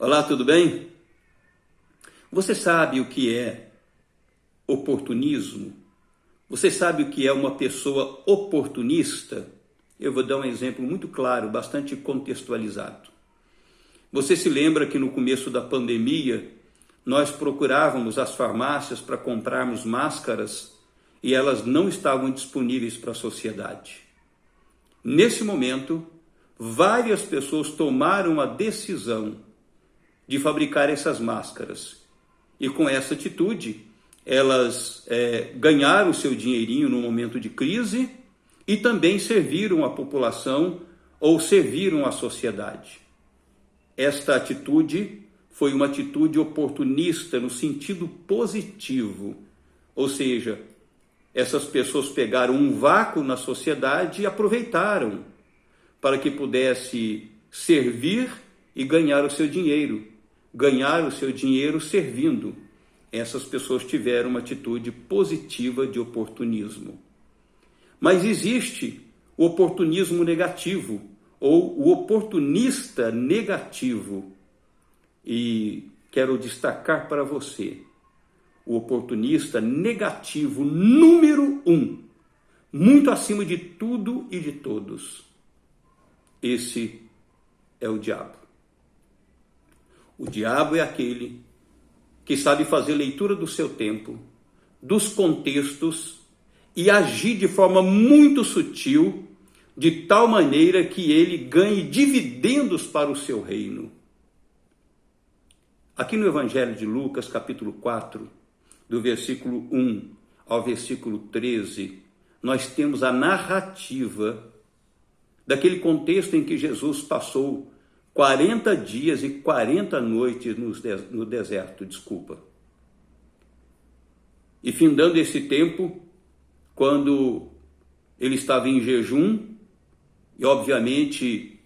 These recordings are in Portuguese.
Olá, tudo bem? Você sabe o que é oportunismo? Você sabe o que é uma pessoa oportunista? Eu vou dar um exemplo muito claro, bastante contextualizado. Você se lembra que no começo da pandemia, nós procurávamos as farmácias para comprarmos máscaras e elas não estavam disponíveis para a sociedade. Nesse momento, várias pessoas tomaram a decisão de fabricar essas máscaras. E com essa atitude, elas ganharam seu dinheirinho no momento de crise e também serviram a população ou serviram a sociedade. Esta atitude foi uma atitude oportunista no sentido positivo, ou seja, essas pessoas pegaram um vácuo na sociedade e aproveitaram para que pudesse servir e ganhar o seu dinheiro. Ganhar o seu dinheiro servindo. Essas pessoas tiveram uma atitude positiva de oportunismo. Mas existe o oportunismo negativo, ou o oportunista negativo. E quero destacar para você, o oportunista negativo número 1, muito acima de tudo e de todos. Esse é o diabo. O diabo é aquele que sabe fazer leitura do seu tempo, dos contextos e agir de forma muito sutil, de tal maneira que ele ganhe dividendos para o seu reino. Aqui no Evangelho de Lucas, capítulo 4, do versículo 1 ao versículo 13, nós temos a narrativa daquele contexto em que Jesus passou 40 dias e 40 noites no deserto, E findando esse tempo, quando ele estava em jejum, e obviamente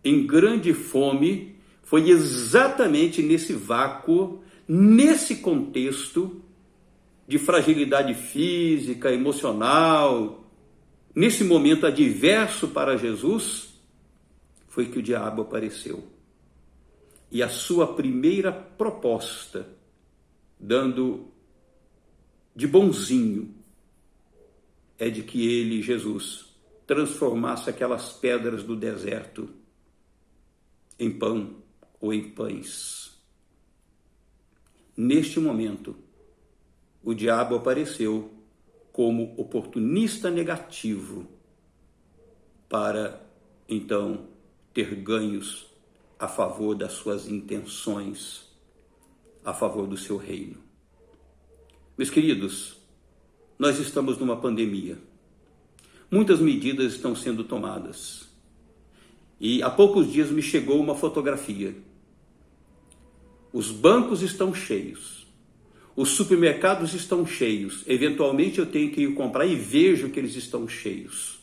em grande fome, foi exatamente nesse vácuo, nesse contexto de fragilidade física, emocional, nesse momento adverso para Jesus, foi que o diabo apareceu. E a sua primeira proposta, dando de bonzinho, é de que ele, Jesus, transformasse aquelas pedras do deserto em pão ou em pães. Neste momento, o diabo apareceu como oportunista negativo para, então, ter ganhos a favor das suas intenções, a favor do seu reino. Meus queridos, nós estamos numa pandemia. Muitas medidas estão sendo tomadas. E há poucos dias me chegou uma fotografia. Os bancos estão cheios. Os supermercados estão cheios. Eventualmente eu tenho que ir comprar e vejo que eles estão cheios.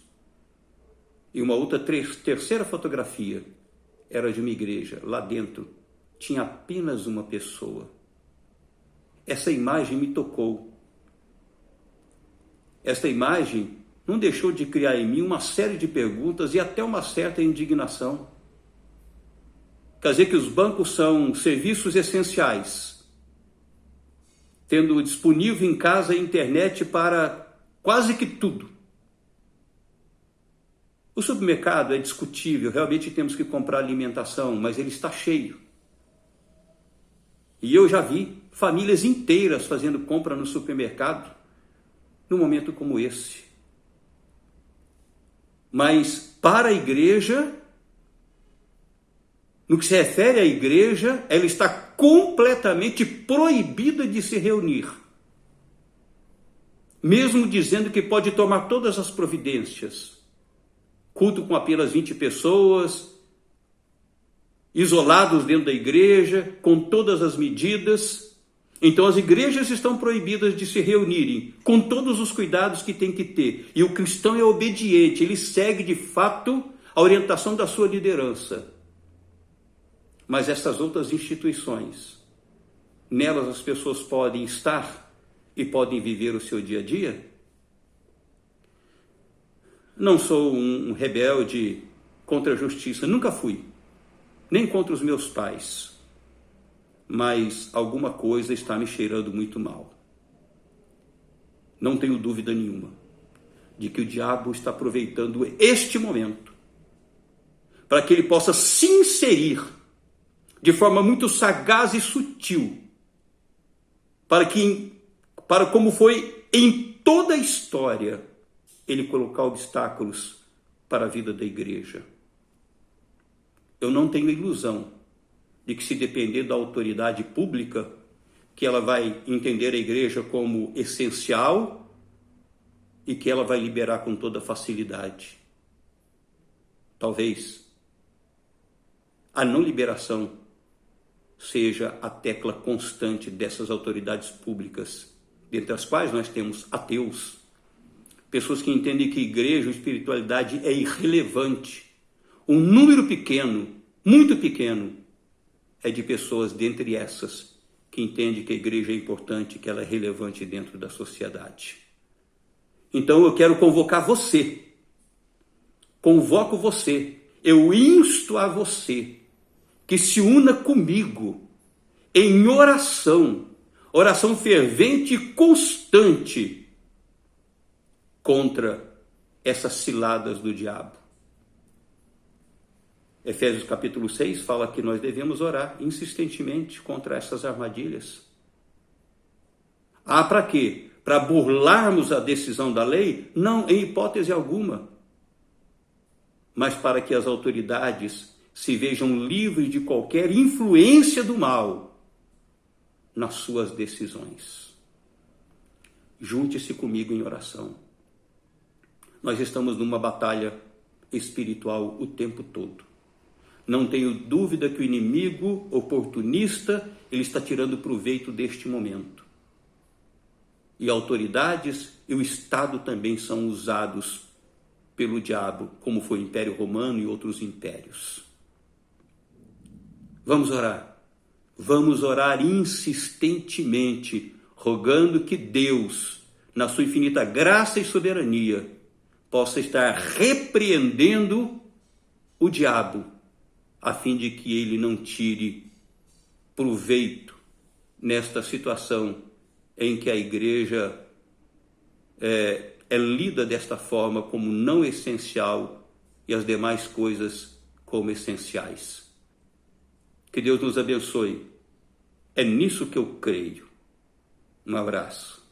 E uma outra terceira fotografia era de uma igreja. Lá dentro tinha apenas uma pessoa. Essa imagem me tocou. Esta imagem não deixou de criar em mim uma série de perguntas e até uma certa indignação. Quer dizer que os bancos são serviços essenciais, tendo disponível em casa a internet para quase que tudo. O supermercado é discutível, realmente temos que comprar alimentação, mas ele está cheio. E eu já vi famílias inteiras fazendo compra no supermercado num momento como esse. Mas para a igreja, no que se refere à igreja, ela está completamente proibida de se reunir. Mesmo dizendo que pode tomar todas as providências. Culto com apenas 20 pessoas, isolados dentro da igreja, com todas as medidas. Então as igrejas estão proibidas de se reunirem, com todos os cuidados que tem que ter. E o cristão é obediente, ele segue de fato a orientação da sua liderança. Mas essas outras instituições, nelas as pessoas podem estar e podem viver o seu dia a dia? Não sou um rebelde contra a justiça, nunca fui. nem contra os meus pais, mas alguma coisa está me cheirando muito mal. Não tenho dúvida nenhuma de que o diabo está aproveitando este momento para que ele possa se inserir de forma muito sagaz e sutil, para como foi em toda a história, ele colocar obstáculos para a vida da igreja. Eu não tenho ilusão de que, se depender da autoridade pública, que ela vai entender a igreja como essencial e que ela vai liberar com toda facilidade. Talvez a não liberação seja a tecla constante dessas autoridades públicas, dentre as quais nós temos ateus, pessoas que entendem que igreja ou espiritualidade é irrelevante. Um número pequeno, muito pequeno, é de pessoas dentre essas que entendem que a igreja é importante, que ela é relevante dentro da sociedade. Então eu quero convocar você, convoco você, eu insto a você que se una comigo em oração, oração fervente e constante contra essas ciladas do diabo. Efésios capítulo 6 fala que nós devemos orar insistentemente contra essas armadilhas. Para quê? Para burlarmos a decisão da lei? Não, em hipótese alguma. Mas para que as autoridades se vejam livres de qualquer influência do mal nas suas decisões. Junte-se comigo em oração. Nós estamos numa batalha espiritual o tempo todo. Não tenho dúvida que o inimigo oportunista, ele está tirando proveito deste momento. E autoridades e o Estado também são usados pelo diabo, como foi o Império Romano e outros impérios. Vamos orar insistentemente, rogando que Deus, na sua infinita graça e soberania, possa estar repreendendo o diabo, a fim de que ele não tire proveito nesta situação em que a igreja é lida desta forma como não essencial e as demais coisas como essenciais. Que Deus nos abençoe. É nisso que eu creio. Um abraço.